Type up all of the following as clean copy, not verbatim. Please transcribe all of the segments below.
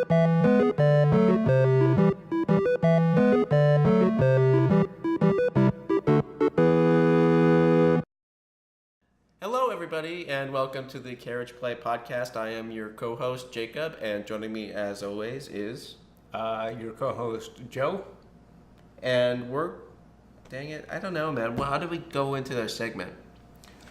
Hello, everybody, and welcome to the Carriage Play podcast. I am your co-host, Jacob, and joining me, as always, is... your co-host, Joe. And dang it, I don't know, man. Well, how do we go into their segment?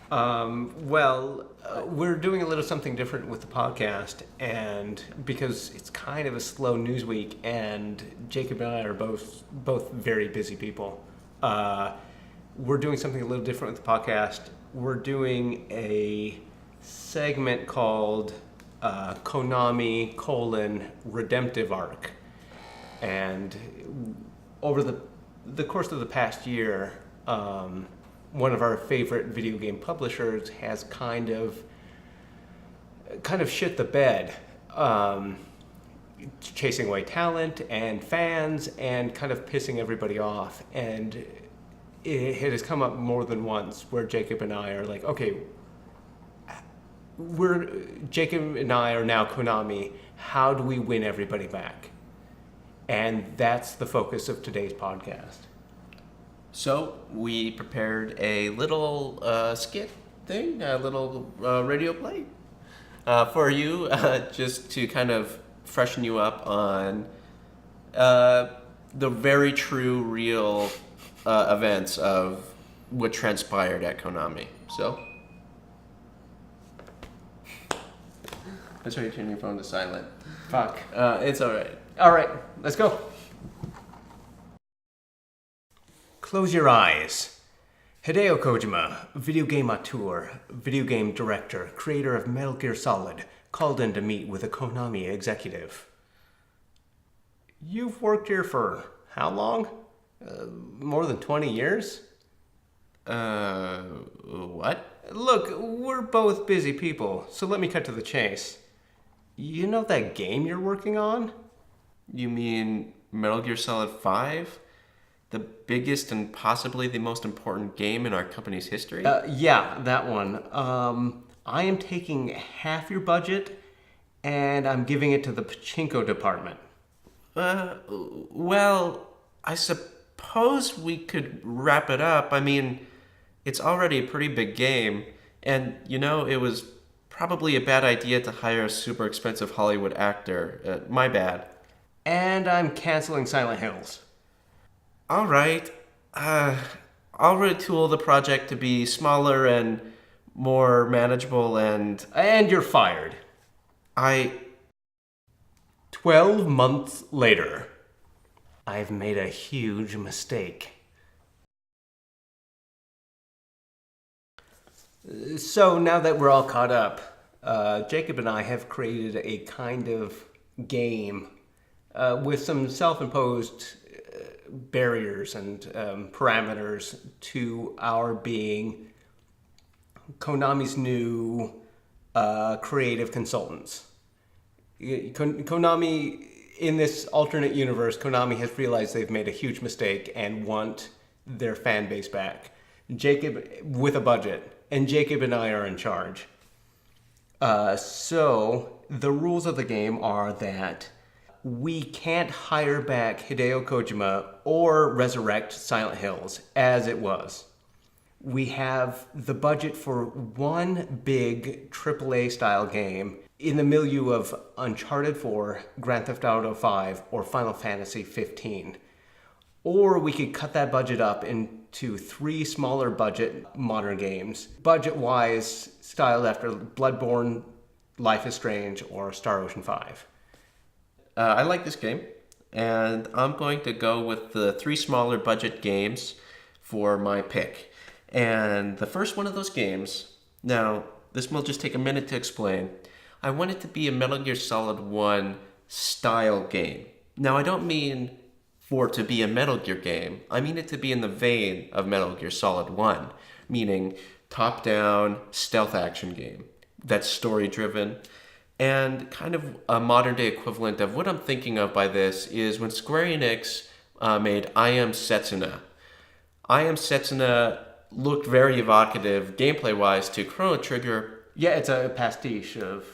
We're doing a little something different with the podcast, and because it's kind of a slow news week, and Jacob and I are both very busy people, we're doing something a little different with the podcast. We're doing a segment called Konami: Redemptive arc, and over the course of the past year, one of our favorite video game publishers has kind of shit the bed, chasing away talent and fans and kind of pissing everybody off. And it has come up more than once where Jacob and I are like, okay, Jacob and I are now Konami. How do we win everybody back? And that's the focus of today's podcast. So we prepared a little skit thing, a little radio play for you, just to kind of freshen you up on the very true, real events of what transpired at Konami. So, I'm sorry, turn your phone to silent. Fuck. It's all right. All right, let's go. Close your eyes. Hideo Kojima, video game auteur, video game director, creator of Metal Gear Solid, called in to meet with a Konami executive. You've worked here for how long? More than 20 years? What? Look, we're both busy people, so let me cut to the chase. You know that game you're working on? You mean Metal Gear Solid V? The biggest and possibly the most important game in our company's history? Yeah, that one. I am taking half your budget, and I'm giving it to the pachinko department. Well, I suppose we could wrap it up. I mean, it's already a pretty big game, and, it was probably a bad idea to hire a super expensive Hollywood actor. My bad. And I'm canceling Silent Hills. All right. I'll retool the project to be smaller and more manageable and... And you're fired. 12 months later. I've made a huge mistake. So now that we're all caught up, Jacob and I have created a kind of game with some self-imposed barriers and parameters to our being Konami's new creative consultants. Konami, in this alternate universe, Konami has realized they've made a huge mistake and want their fan base back. Jacob, with a budget, and Jacob and I are in charge. So the rules of the game are that we can't hire back Hideo Kojima or resurrect Silent Hills as it was. We have the budget for one big AAA style game in the milieu of Uncharted 4, Grand Theft Auto 5, or Final Fantasy 15. Or we could cut that budget up into 3 smaller budget modern games, budget-wise styled after Bloodborne, Life is Strange, or Star Ocean 5. I like this game, and I'm going to go with the 3 smaller budget games for my pick. And the first one of those games, now this will just take a minute to explain. I want it to be a Metal Gear Solid 1 style game. Now I don't mean for it to be a Metal Gear game. I mean it to be in the vein of Metal Gear Solid 1, meaning top-down stealth action game that's story-driven. And kind of a modern-day equivalent of what I'm thinking of by this is when Square Enix made I Am Setsuna. I Am Setsuna looked very evocative, gameplay-wise, to Chrono Trigger. Yeah, it's a pastiche of,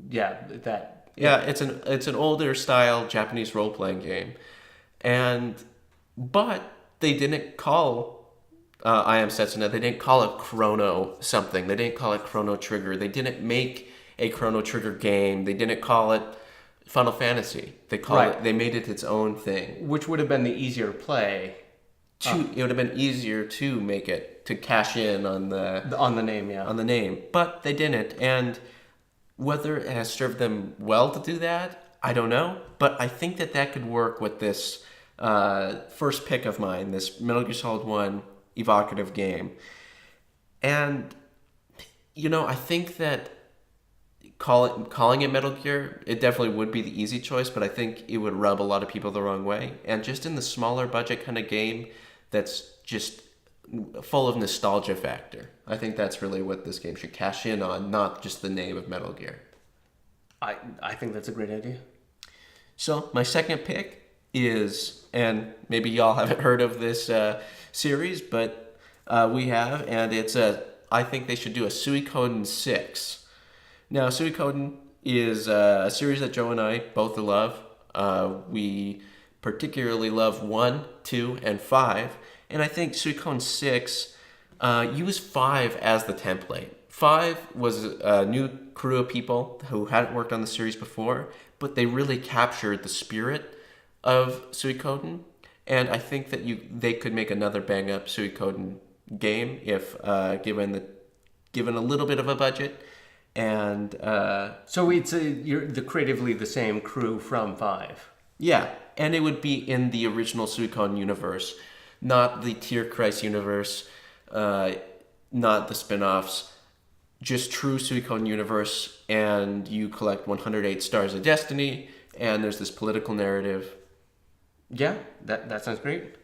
that Yeah, it's an older style Japanese role playing game, but they didn't call I Am Setsuna. They didn't call it Chrono something. They didn't call it Chrono Trigger. They didn't make a Chrono Trigger game. They didn't call it Final Fantasy. They made it its own thing. Which would have been the easier play. It would have been easier to make it, to cash in on the name, yeah. on the name, but they didn't. And whether it has served them well to do that, I don't know. But I think that could work with this first pick of mine, this Metal Gear Solid 1 evocative game. And, I think that calling it Metal Gear, it definitely would be the easy choice, but I think it would rub a lot of people the wrong way. And just in the smaller budget kind of game that's just full of nostalgia factor, I think that's really what this game should cash in on, not just the name of Metal Gear. I think that's a great idea. So my second pick is, and maybe y'all haven't heard of this series, but we have, and I think they should do a Suikoden VI. Now, Suikoden is a series that Joe and I both love. We particularly love 1, 2, and 5. And I think Suikoden 6 used 5 as the template. 5 was a new crew of people who hadn't worked on the series before, but they really captured the spirit of Suikoden. And I think that they could make another bang-up Suikoden game if given a little bit of a budget. And so you're creatively the same crew from 5. Yeah, and it would be in the original Suikoden universe, not the Tierkreis universe, not the spin-offs, just true Suikoden universe, and you collect 108 Stars of Destiny, and there's this political narrative. Yeah, that sounds great.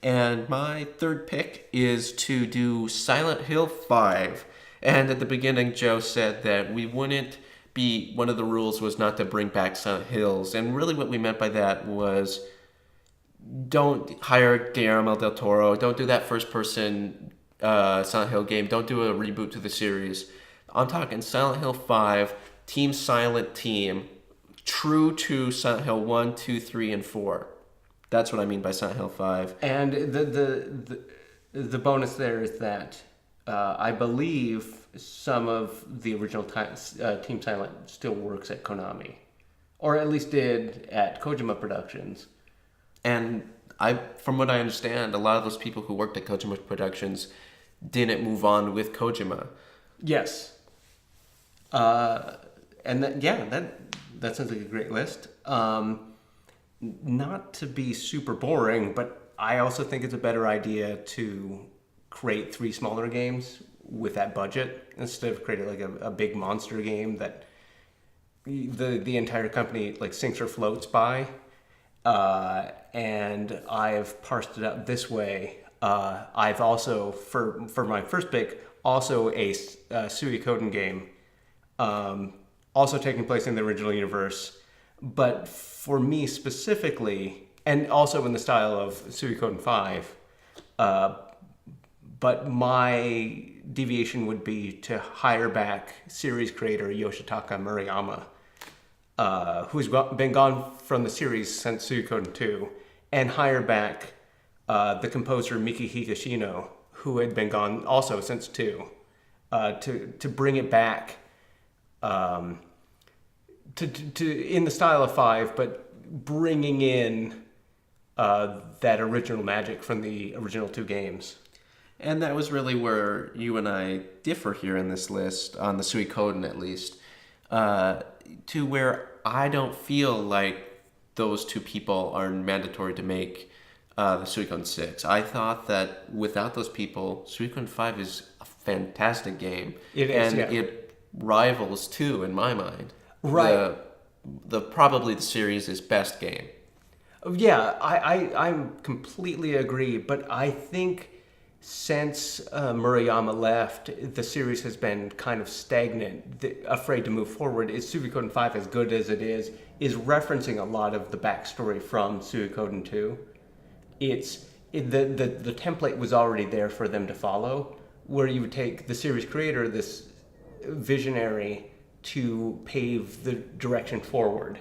And my third pick is to do Silent Hill 5. And at the beginning, Joe said that one of the rules was not to bring back Silent Hills. And really what we meant by that was don't hire Guillermo del Toro. Don't do that first-person Silent Hill game. Don't do a reboot to the series. I'm talking Silent Hill 5, Team Silent Team, true to Silent Hill 1, 2, 3, and 4. That's what I mean by Silent Hill 5. And the bonus there is that I believe some of the original Team Silent still works at Konami, or at least did at Kojima Productions. And from what I understand, a lot of those people who worked at Kojima Productions didn't move on with Kojima. Yes. And that sounds like a great list. Not to be super boring, but I also think it's a better idea to create 3 smaller games with that budget instead of creating like a big monster game that the entire company like sinks or floats by. And I've parsed it out this way. I've also, for my first pick, also a Suikoden game, also taking place in the original universe, but for me specifically, and also in the style of Suikoden 5, but my deviation would be to hire back series creator Yoshitaka Murayama, who's been gone from the series since Suikoden 2, and hire back the composer Miki Higashino, who had been gone also since 2, to bring it back to in the style of 5, but bringing in that original magic from the original 2 games. And that was really where you and I differ here in this list, on the Suikoden at least, to where I don't feel like those 2 people are mandatory to make the Suikoden 6. I thought that without those people, Suikoden 5 is a fantastic game. It is, and yeah. It rivals 2 in my mind. Right. Probably the series' best game. Yeah, I completely agree, but I think since Murayama left, the series has been kind of stagnant, afraid to move forward. Suikoden 5, as good as it is referencing a lot of the backstory from Suikoden 2. The template was already there for them to follow, where you would take the series creator, this visionary, to pave the direction forward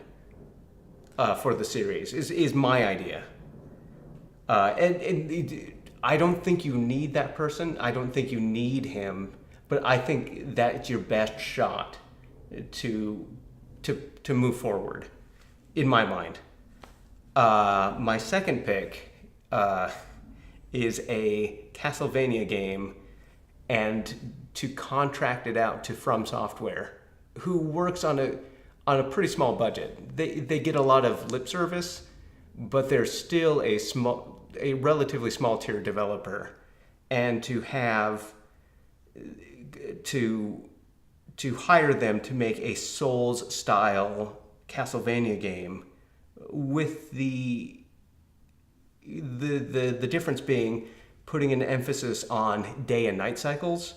for the series. Is my idea. I don't think you need that person. I don't think you need him, but I think that's your best shot to move forward, in my mind. My second pick is a Castlevania game, and to contract it out to From Software, who works on a pretty small budget. They get a lot of lip service, but they're still a relatively small tier developer, and to hire them to make a Souls style Castlevania game, with the difference being putting an emphasis on day and night cycles,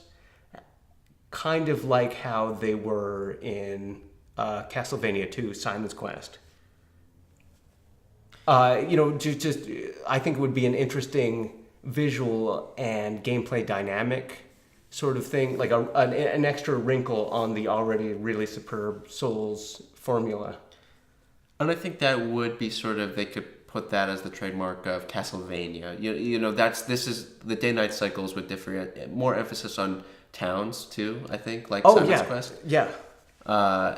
kind of like how they were in Castlevania II: Simon's Quest. Just I think it would be an interesting visual and gameplay dynamic sort of thing, like an extra wrinkle on the already really superb Souls formula. And I think that would be sort of, they could put that as the trademark of Castlevania. This is the day-night cycles with different, more emphasis on towns too, I think, like Simon's Quest. Yeah.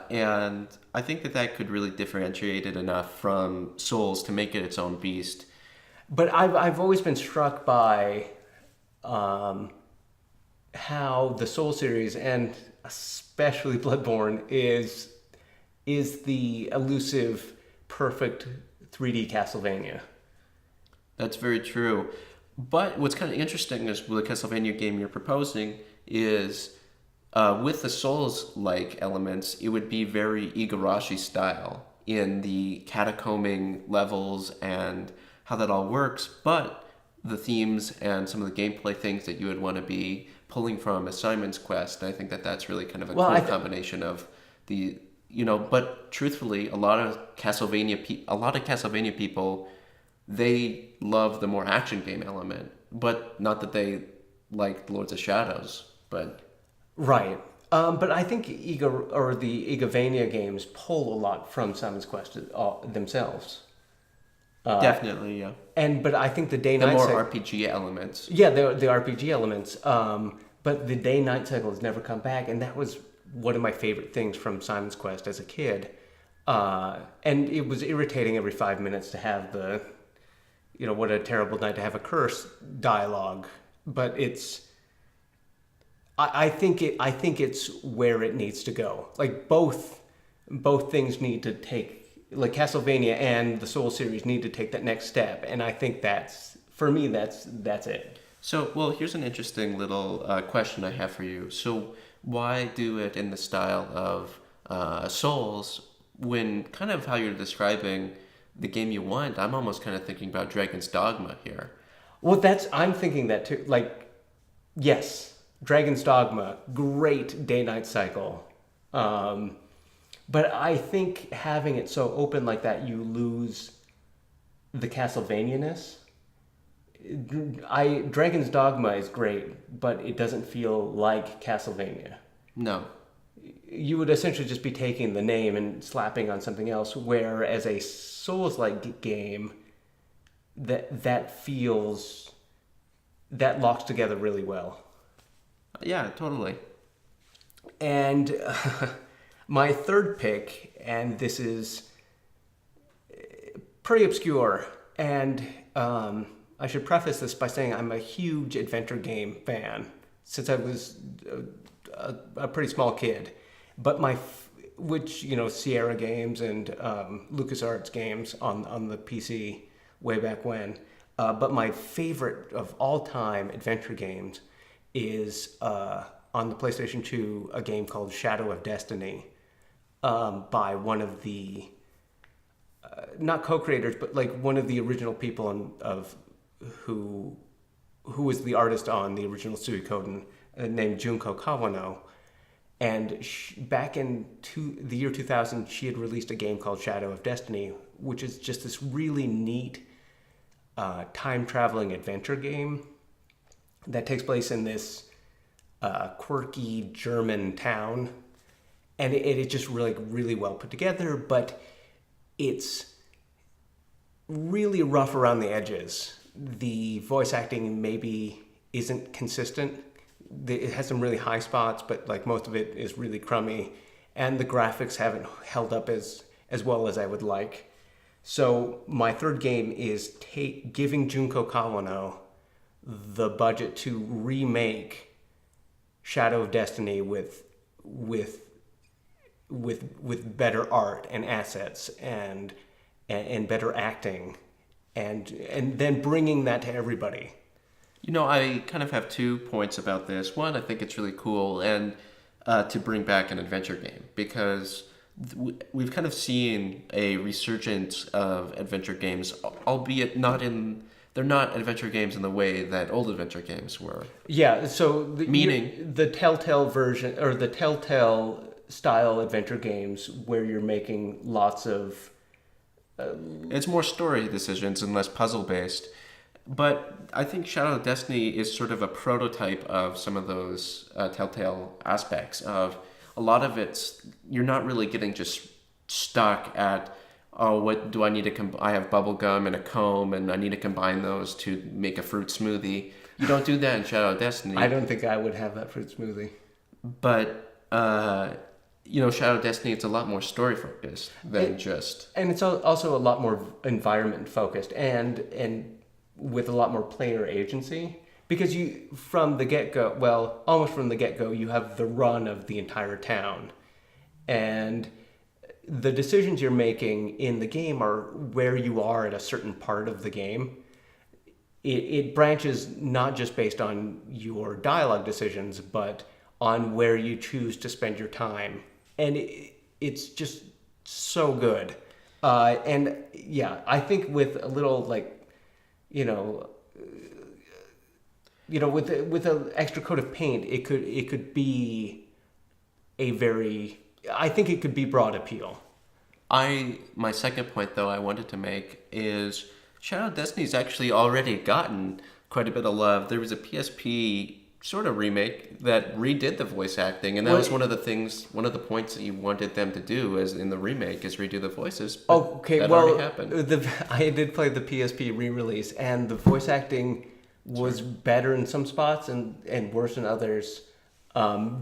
And I think that could really differentiate it enough from Souls to make it its own beast. But I've always been struck by how the Soul series, and especially Bloodborne, is the elusive, perfect 3D Castlevania. That's very true. But what's kind of interesting is with the Castlevania game you're proposing is, with the Souls-like elements, it would be very Igarashi style in the catacombing levels and how that all works, but the themes and some of the gameplay things that you would want to be pulling from a Simon's Quest, I think that's really kind of a cool combination of the, but truthfully, a lot of Castlevania people, they love the more action game element, but not that they like Lords of Shadows, but... Right. But I think the Igavania games pull a lot from Simon's Quest themselves. Definitely, yeah. But I think the more RPG elements. Yeah, the RPG elements. But the day-night cycle has never come back, and that was one of my favorite things from Simon's Quest as a kid. And it was irritating every 5 minutes to have the, what a terrible night to have a curse dialogue. But I think it's where it needs to go. Like both things need to take, like Castlevania and the Soul series need to take that next step, and I think that's it. So, well, here's an interesting little question I have for you. So, why do it in the style of Souls when kind of how you're describing the game you want? I'm almost kind of thinking about Dragon's Dogma here. Well, I'm thinking that too. Like, yes, Dragon's Dogma, great day-night cycle. But I think having it so open like that, you lose the Castlevania-ness. Dragon's Dogma is great, but it doesn't feel like Castlevania. No. You would essentially just be taking the name and slapping on something else, whereas a Souls-like game, that locks together really well. Yeah, totally. And my third pick, and this is pretty obscure, and I should preface this by saying I'm a huge adventure game fan since I was a pretty small kid. But Sierra Games and LucasArts games on the PC way back when. But my favorite of all time adventure games is on the PlayStation 2 a game called Shadow of Destiny, by one of the not co-creators, but like one of the original people who was the artist on the original Suikoden, named Junko Kawano. And back in the year 2000, she had released a game called Shadow of Destiny, which is just this really neat time-traveling adventure game that takes place in this quirky German town. and it's just really well put together, but it's really rough around the edges. The voice acting maybe isn't consistent. It has some really high spots, but like most of it is really crummy, and the graphics haven't held up as well as I would like. So my third game is giving Junko Kawano the budget to remake Shadow of Destiny with better art and assets and better acting, and then bringing that to everybody. I kind of have 2 points about this. One, I think it's really cool and to bring back an adventure game, because we've kind of seen a resurgence of adventure games, albeit they're not adventure games in the way that old adventure games were. Yeah, so Meaning the Telltale version, or the Telltale style adventure games where you're making lots of it's more story decisions and less puzzle based. But I think Shadow of Destiny is sort of a prototype of some of those Telltale aspects of a lot of it's, you're not really getting just stuck at, oh, what do I need to I have bubble gum and a comb and I need to combine those to make a fruit smoothie. You don't do that in Shadow of Destiny. I don't think I would have that fruit smoothie. But, Shadow of Destiny, it's a lot more story focused than just... And it's also a lot more environment focused and with a lot more player agency. Because from the get-go, well, almost from the get-go, you have the run of the entire town. And the decisions you're making in the game are where you are at a certain part of the game. It branches not just based on your dialogue decisions, but on where you choose to spend your time. And it's just so good. And yeah, I think with a little with an extra coat of paint, it could be I think it could be broad appeal. My second point, though, I wanted to make is Shadow of Destiny's actually already gotten quite a bit of love. There was a PSP sort of remake that redid the voice acting, and that was one of the points that you wanted them to do is in the remake is redo the voices. That already happened. I did play the PSP re-release, and the voice acting was better in some spots and worse in others.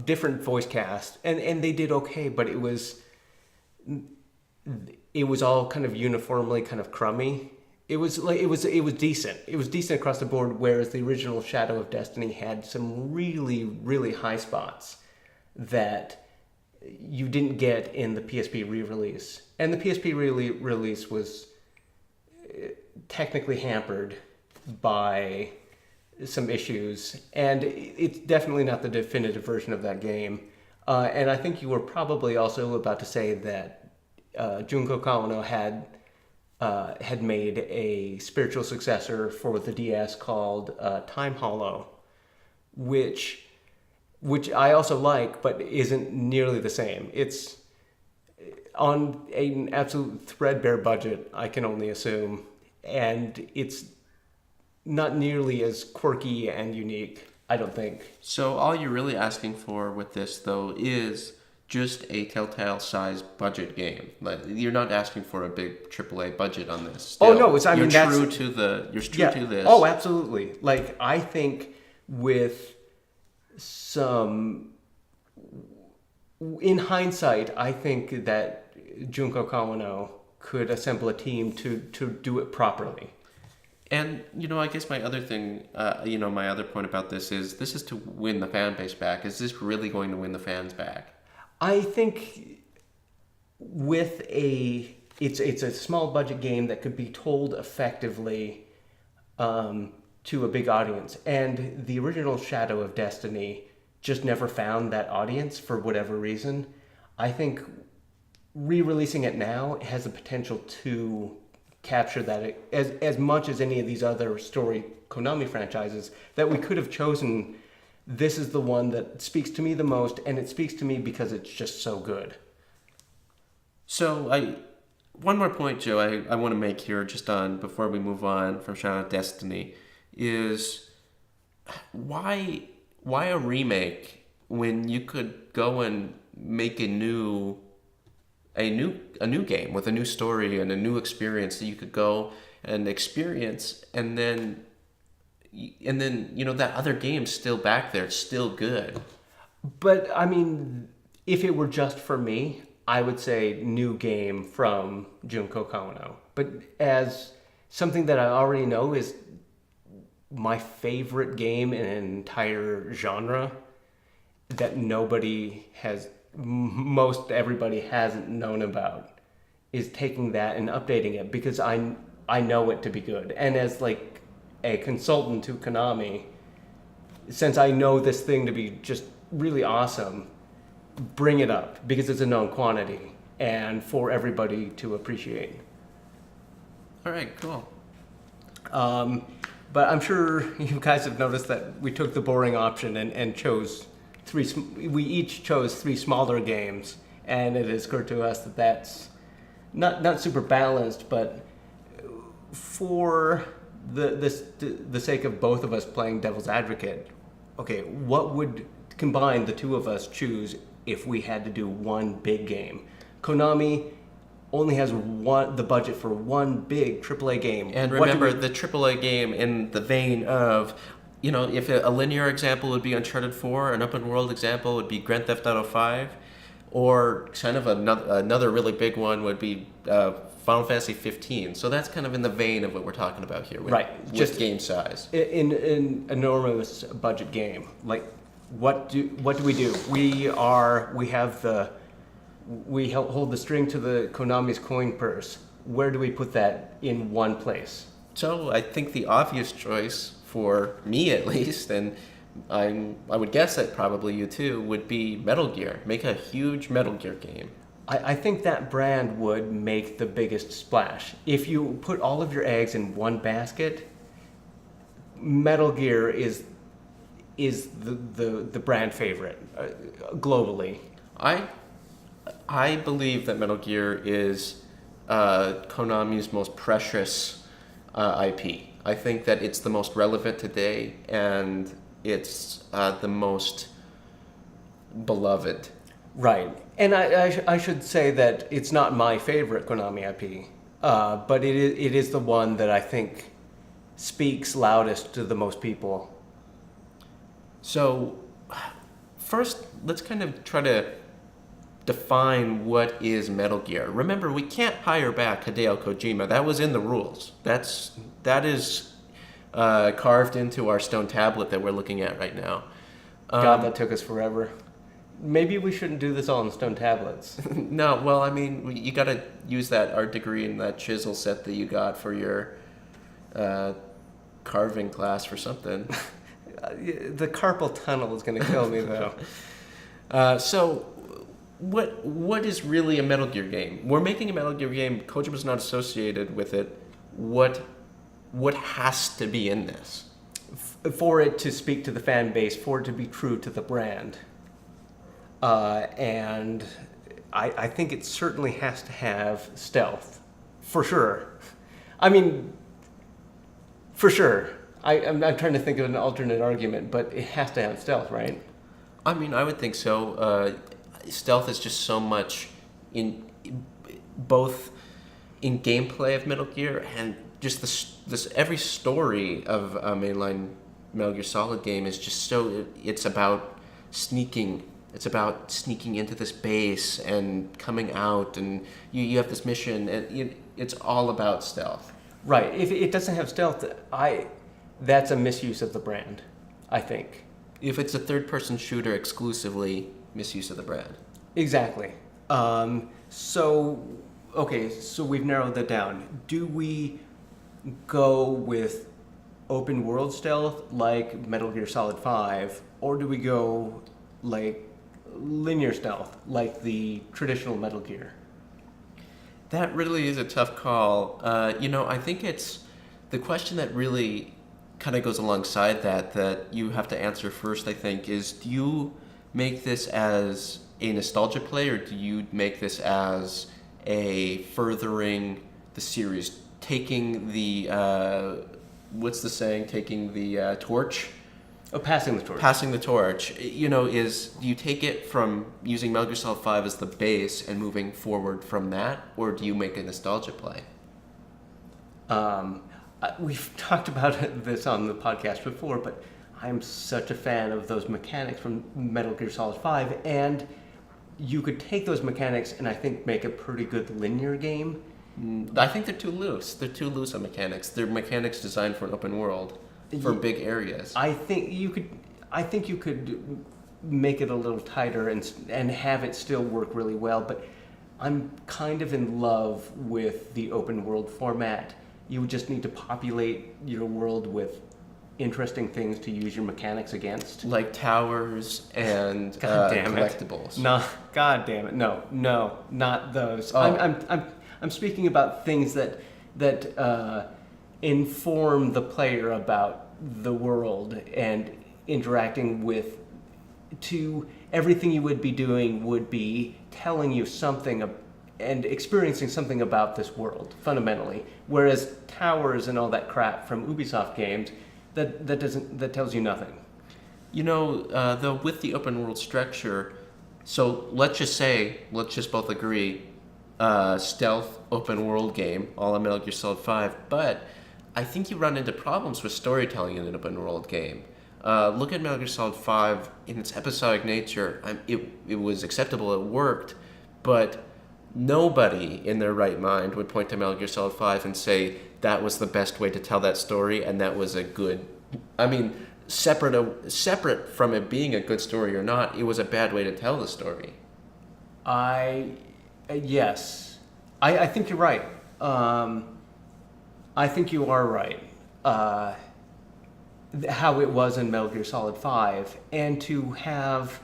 Different voice cast, and they did okay, but it was all kind of uniformly kind of crummy. It was decent. It was decent across the board, whereas the original Shadow of Destiny had some really, really high spots that you didn't get in the PSP re-release. And the PSP re-release was technically hampered by some issues, and it's definitely not the definitive version of that game. And I think you were probably also about to say that Junko Kawano had made a spiritual successor for the DS called Time Hollow, which I also like, but isn't nearly the same. It's on an absolute threadbare budget, I can only assume, and it's not nearly as quirky and unique, I don't think. So all you're really asking for with this, though, is just a Telltale-sized budget game. Like, you're not asking for a big AAA budget on this. Still, you're true to this. Oh, absolutely. Like, I think with in hindsight, I think that Junko Kawano could assemble a team to do it properly. And, I guess my other thing, my other point about this is to win the fan base back. Is this really going to win the fans back? I think it's a small budget game that could be told effectively to a big audience. And the original Shadow of Destiny just never found that audience for whatever reason. I think re-releasing it now has the potential to capture that as much as any of these other story Konami franchises that we could have chosen. This is the one that speaks to me the most, and it speaks to me because it's just so good. So one more point, Joe, I want to make here just before we move on from Shadow of Destiny is why a remake when you could go and make a new game with a new story and a new experience that you could go and experience, and then that other game's still back there, it's still good. But I mean, if it were just for me, I would say new game from Junko Kawano. But as something that I already know is my favorite game in an entire genre that most everybody hasn't known about, is taking that and updating it, because I know it to be good. And as like a consultant to Konami, since I know this thing to be just really awesome, bring it up because it's a known quantity and for everybody to appreciate. All right, cool. But I'm sure you guys have noticed that we took the boring option and chose we each chose three smaller games, and it has occurred to us that that's not super balanced, but for the sake of both of us playing devil's advocate, okay, what would combine the two of us choose if we had to do one big game? Konami only has the budget for one big AAA game. And remember, the AAA game in the vein of, if a linear example would be Uncharted 4, an open world example would be Grand Theft Auto 5, or kind of another really big one would be Final Fantasy 15. So that's kind of in the vein of what we're talking about here, with just game size. In an enormous budget game, like what do we do? We hold the string to the Konami's coin purse. Where do we put that in one place? So I think the obvious choice for me, at least, and I would guess that probably you too, would be Metal Gear. Make a huge Metal Gear game. I think that brand would make the biggest splash. If you put all of your eggs in one basket, Metal Gear is the brand favorite globally. I believe that Metal Gear is Konami's most precious IP. I think that it's the most relevant today, and it's the most beloved. Right. And I should say that it's not my favorite Konami IP, but it is the one that I think speaks loudest to the most people. So, first, let's kind of try to define what is Metal Gear. Remember, we can't hire back Hideo Kojima. That was in the rules. That is carved into our stone tablet that we're looking at right now. God, that took us forever. Maybe we shouldn't do this all on stone tablets. No, well, I mean, you got to use that art degree and that chisel set that you got for your carving class for something. The carpal tunnel is going to kill me, though. So, what is really a Metal Gear game? We're making a Metal Gear game. Kojima's not associated with it. What has to be in this? For it to speak to the fan base, for it to be true to the brand. And I think it certainly has to have stealth, for sure. I mean, for sure. I'm trying to think of an alternate argument, but it has to have stealth, right? I mean, I would think so. Stealth is just so much in both in gameplay of Metal Gear and just this every story of a mainline Metal Gear Solid game is just so it's about sneaking. It's about sneaking into this base and coming out, and you have this mission, and it's all about stealth. Right. If it doesn't have stealth, that's a misuse of the brand, I think. If it's a third-person shooter exclusively, misuse of the brand. Exactly. So we've narrowed that down. Do we go with open world stealth like Metal Gear Solid 5, or do we go like linear stealth like the traditional Metal Gear? That really is a tough call. I think it's the question that really kind of goes alongside that you have to answer first, I think, is do you make this as a nostalgia play, or do you make this as a furthering the series, taking the what's the saying, taking the torch Oh, passing the torch. Passing the torch, is do you take it from using Metal Gear Solid 5 as the base and moving forward from that, or do you make a nostalgia play? We've talked about this on the podcast before, but I'm such a fan of those mechanics from Metal Gear Solid 5, and you could take those mechanics and I think make a pretty good linear game. I think they're too loose. They're too loose on mechanics. They're mechanics designed for an open world, for big areas. I think you could make it a little tighter and have it still work really well, but I'm kind of in love with the open world format. You would just need to populate your world with interesting things to use your mechanics against. Like towers and collectibles. No, God damn it. No, not those. Oh. I'm speaking about things that inform the player about the world and interacting with. Everything you would be doing would be telling you something and experiencing something about this world fundamentally. Whereas towers and all that crap from Ubisoft games, that tells you nothing. Though with the open world structure, so let's just both agree, stealth open world game, all on Metal Gear Solid 5, but I think you run into problems with storytelling in an open world game. Look at Metal Gear Solid 5 in its episodic nature. It was acceptable, it worked, but nobody in their right mind would point to Metal Gear Solid 5 and say that was the best way to tell that story, and that was a good... separate from it being a good story or not, it was a bad way to tell the story. Yes. I think you're right. I think you are right. How it was in Metal Gear Solid 5, and to have...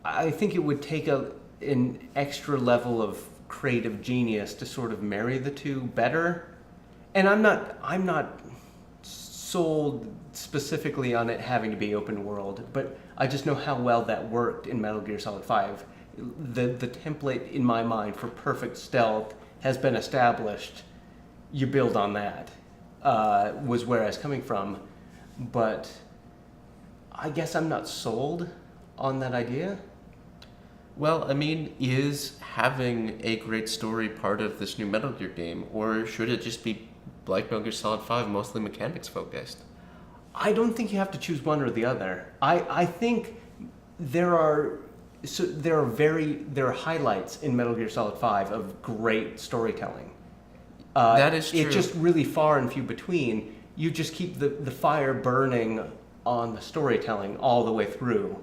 I think it would take an extra level of creative genius to sort of marry the two better. And I'm not sold specifically on it having to be open world, but I just know how well that worked in Metal Gear Solid 5. The template in my mind for perfect stealth has been established. You build on that, was where I was coming from. But I guess I'm not sold on that idea. Well, is having a great story part of this new Metal Gear game, or should it just be like Metal Gear Solid 5, mostly mechanics focused? I don't think you have to choose one or the other. I think there are highlights in Metal Gear Solid 5 of great storytelling. That is true. It's just really far and few between. You just keep the fire burning on the storytelling all the way through,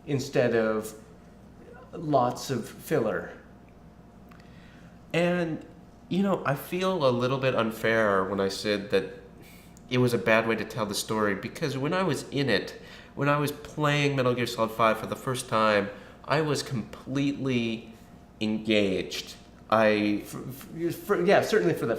instead of lots of filler. And, I feel a little bit unfair when I said that it was a bad way to tell the story, because when I was playing Metal Gear Solid 5 for the first time, I was completely engaged. Certainly for the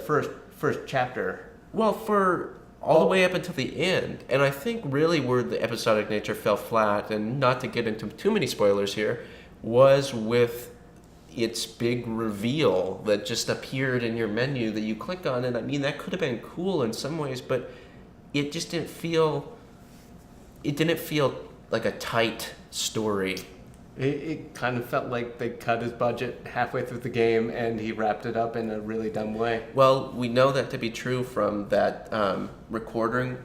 first chapter. Well, for all the way up until the end. And I think really where the episodic nature fell flat, and not to get into too many spoilers here, was with its big reveal that just appeared in your menu that you click on. And that could have been cool in some ways, but it just didn't feel like a tight story. It kind of felt like they cut his budget halfway through the game and he wrapped it up in a really dumb way. Well, we know that to be true from that recording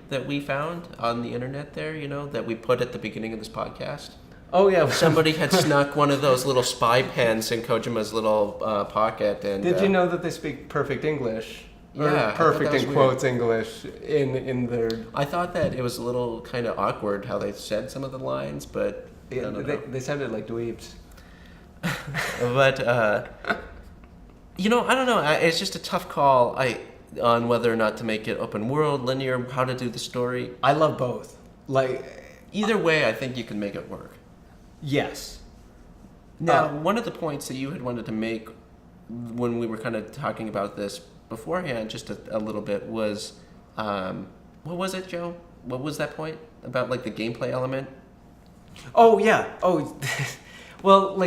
that we found on the internet there, that we put at the beginning of this podcast. Oh, yeah. Somebody had snuck one of those little spy pens in Kojima's little pocket. And did you know that they speak perfect English? Yeah. Perfect in quotes English in their... I thought that it was a little kind of awkward how they said some of the lines, but... Yeah, they sounded like dweebs. But, I don't know. It's just a tough call on whether or not to make it open world, linear, how to do the story. I love both. Either way, I think you can make it work. Yes. Now, one of the points that you had wanted to make when we were kind of talking about this beforehand, just a little bit, was, what was it, Joe? What was that point about, the gameplay element? Oh, yeah. Oh, well,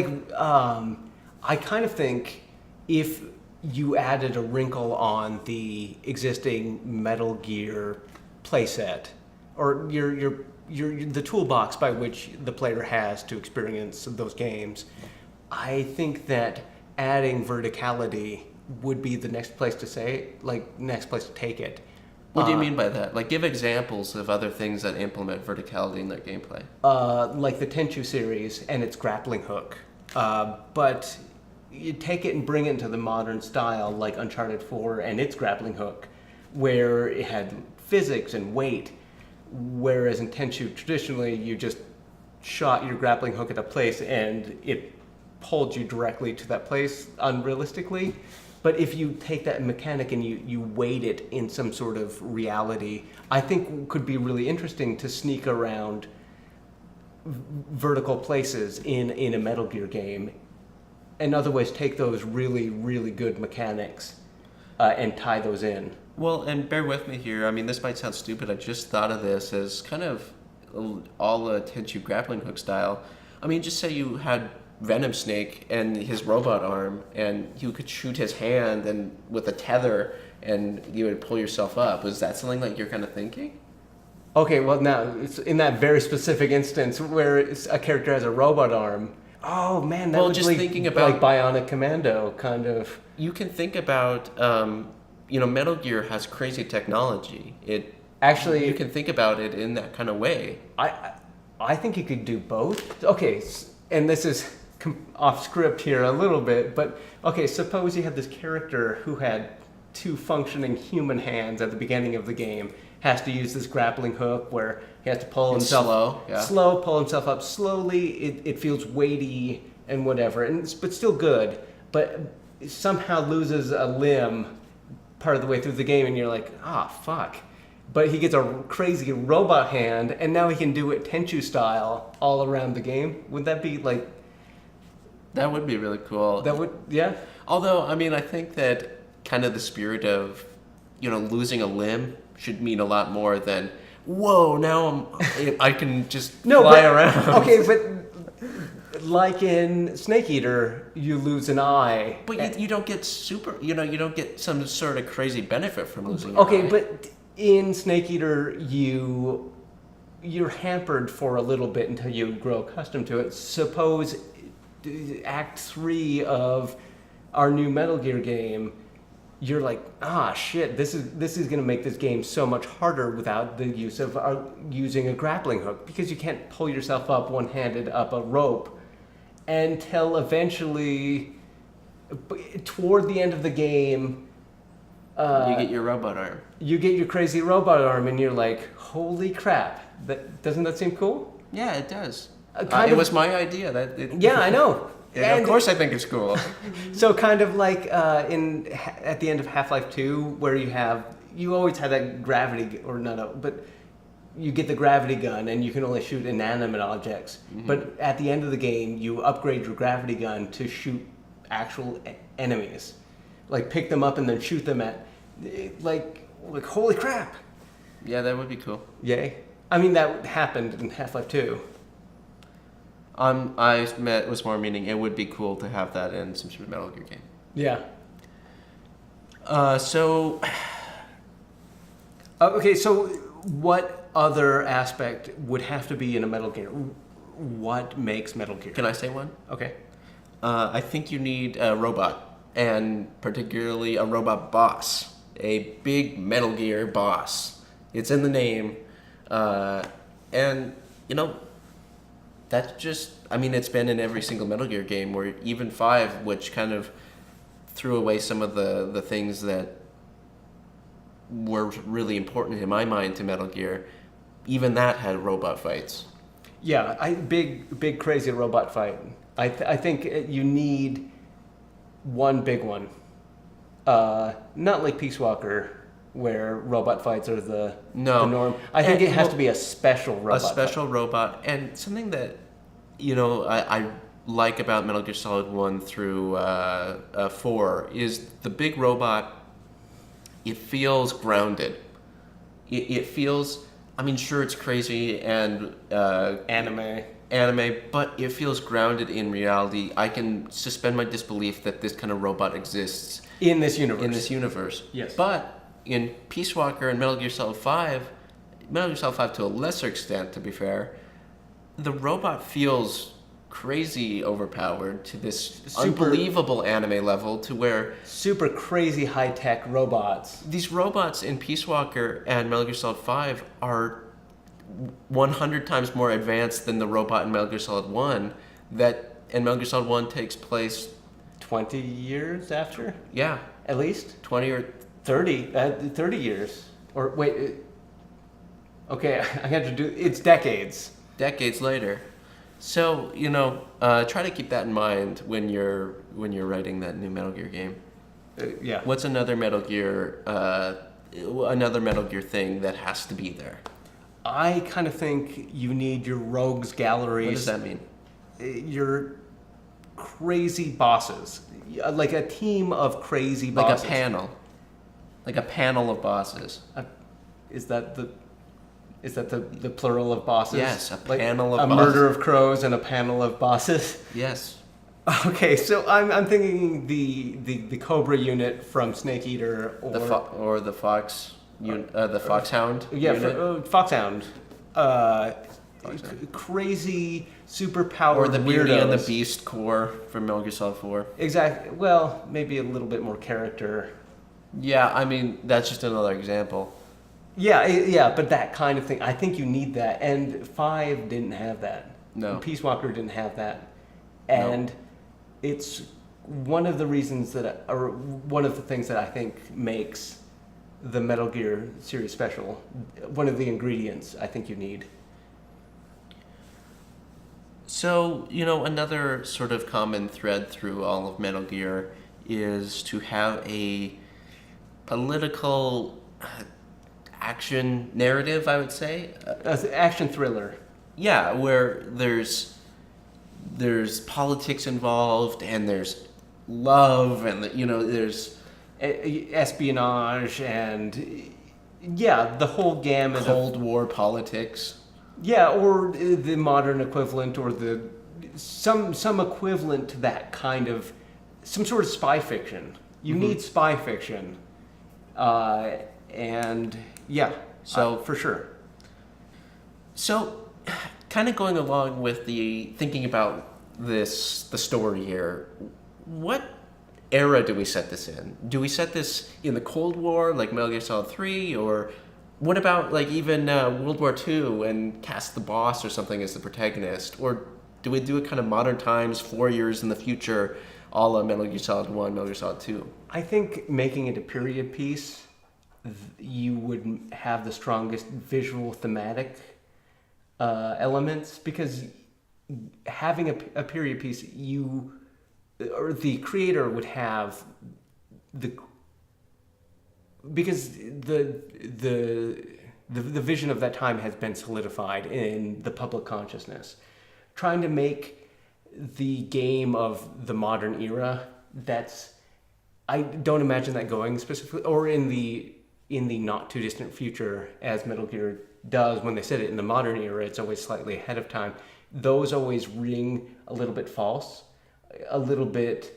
I kind of think if you added a wrinkle on the existing Metal Gear playset, or your the toolbox by which the player has to experience those games. I think that adding verticality would be the next place to next place to take it. What do you mean by that? Like, give examples of other things that implement verticality in their gameplay. Like the Tenchu series and its grappling hook. But you take it and bring it into the modern style, like Uncharted 4 and its grappling hook, where it had physics and weight, whereas in Tenchu, traditionally, you just shot your grappling hook at a place and it pulled you directly to that place unrealistically. But if you take that mechanic and you weight it in some sort of reality, I think could be really interesting to sneak around vertical places in a Metal Gear game. In other ways, take those really, really good mechanics and tie those in. Well, and bear with me here. I mean, this might sound stupid. I just thought of this as kind of all the Tenchu grappling hook style. I mean, just say you had Venom Snake and his robot arm, and you could shoot his hand and with a tether, and you would pull yourself up. Was that something like you're kind of thinking? Okay, well now, it's in that very specific instance where a character has a robot arm. Oh man, that would just be thinking about like Bionic Commando kind of. You can think about, Metal Gear has crazy technology. Actually, you can think about it in that kind of way. I think you could do both. Okay, and this is off script here a little bit, but okay, suppose you had this character who had two functioning human hands at the beginning of the game, has to use this grappling hook where he has to pull himself pull himself up slowly. It feels weighty and whatever, but still good. But somehow loses a limb part of the way through the game, and you're like, fuck. But he gets a crazy robot hand, and now he can do it Tenchu style all around the game. Would that be like? That would be really cool. That would, yeah. Although, I mean, I think that kind of the spirit of, losing a limb should mean a lot more than, whoa, now I can just fly around. Okay, but like in Snake Eater, you lose an eye. But you don't get you don't get some sort of crazy benefit from losing an eye. Okay, but in Snake Eater, you're hampered for a little bit until you grow accustomed to it. Suppose Act 3 of our new Metal Gear game, you're like, shit, this is going to make this game so much harder without the use of using a grappling hook, because you can't pull yourself up one-handed up a rope until eventually, toward the end of the game, you get your robot arm. You get your crazy robot arm, and you're like, holy crap! Doesn't that seem cool? Yeah, it does. It was my idea. Yeah, I know. And of course I think it's cool. So kind of like at the end of Half-Life 2, where you always had that gravity, but you get the gravity gun and you can only shoot inanimate objects. Mm-hmm. But at the end of the game, you upgrade your gravity gun to shoot actual enemies. Like pick them up and then shoot them at, like holy crap. Yeah, that would be cool. Yay. I mean, that happened in Half-Life 2. I was more meaning it would be cool to have that in some sort of Metal Gear game. Yeah. Okay, so what other aspect would have to be in a Metal Gear? What makes Metal Gear? Can I say one? Okay. I think you need a robot, and particularly a robot boss. A big Metal Gear boss. It's in the name. And, that's just, it's been in every single Metal Gear game, where even 5, which kind of threw away some of the things that were really important in my mind to Metal Gear, even that had robot fights. Yeah, big crazy robot fight. I think you need one big one. Not like Peace Walker, where robot fights are the norm. I think it has to be a special robot. A special robot, and something that I like about Metal Gear Solid 1 through 4 is the big robot. It feels grounded. It feels. Sure, it's crazy and anime, but it feels grounded in reality. I can suspend my disbelief that this kind of robot exists in this universe. Yes. But in Peace Walker and Metal Gear Solid 5, Metal Gear Solid 5 to a lesser extent, to be fair, the robot feels crazy overpowered to this unbelievable anime level to where super crazy high-tech robots. these robots in Peace Walker and Metal Gear Solid 5 are 100 times more advanced than the robot in Metal Gear Solid 1 and Metal Gear Solid 1 takes place 20 years after? yeah, At least? 20 or 30 years. Or wait, okay, I have to do, it's decades. decades later. So, try to keep that in mind when you're writing that new Metal Gear game. Yeah. What's another Metal Gear thing that has to be there? I kind of think you need your rogues galleries. What does that mean? Your crazy bosses. Like a team of crazy bosses. Like a panel of bosses. Is that the plural of bosses? Yes, like panel of a bosses. murder of crows and a panel of bosses. Yes. Okay, so I'm thinking the Cobra unit from Snake Eater or The Foxhound. yeah, unit. Foxhound. Crazy, superpowered Or the Beauty and the weirdos. Beast core from Metal Gear Solid 4. Exactly. Well, maybe a little bit more character. Yeah, I mean that's just another example. Yeah, but that kind of thing. I think you need that, and 5 didn't have that. No. Peace Walker didn't have that, and it's one of the reasons or one of the things that I think makes the Metal Gear series special. One of the ingredients I think you need. So, another sort of common thread through all of Metal Gear is to have a political action narrative, I would say. Action thriller. Yeah, where there's politics involved and there's love and there's Espionage and the whole gamut Cold War politics. or the modern equivalent or some equivalent to that kind of some sort of spy fiction. You need spy fiction. And for sure. So, kind of going along with thinking about the story here, what era do we set this in? Do we set this in the Cold War, like Metal Gear Solid 3, or what about like even World War II and cast the boss or something as the protagonist? Or do we do it kind of modern times, 4 years in the future, a la Metal Gear Solid 1, Metal Gear Solid 2? I think making it a period piece, you would have the strongest visual thematic elements, because having a period piece, the creator would have because the vision of that time has been solidified in the public consciousness. Trying to make the game of the modern era, I don't imagine that going specifically, or in the not too distant future, as Metal Gear does when they set it in the modern era. It's always slightly ahead of time. Those always ring a little bit false, a little bit.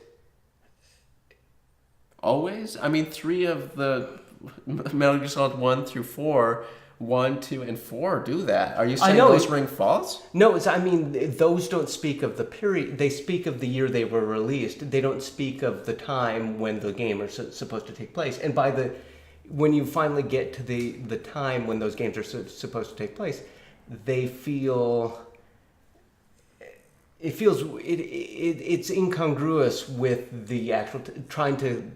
Always? I mean, 3 of the Metal Gear Solid 1 through 4, 1, 2, and 4 do that. Are you saying those ring false? No, those don't speak of the period. They speak of the year they were released. They don't speak of the time when the game is supposed to take place. And when you finally get to the time when those games are supposed to take place, it's incongruous with the actual trying to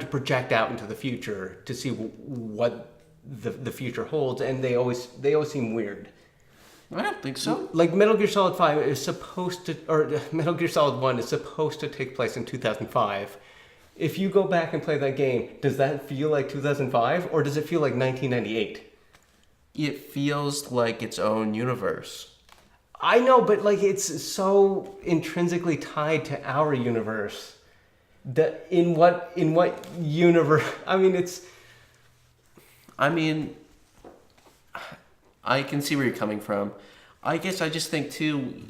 project out into the future to see what the future holds, and they always seem weird. I don't think so. Like Metal Gear Solid 5 is supposed to, or Metal Gear Solid 1 is supposed to take place in 2005. If you go back and play that game, does that feel like 2005, or does it feel like 1998? It feels like its own universe. I know, but like it's so intrinsically tied to our universe. In what universe? I mean, I can see where you're coming from. I guess I just think too,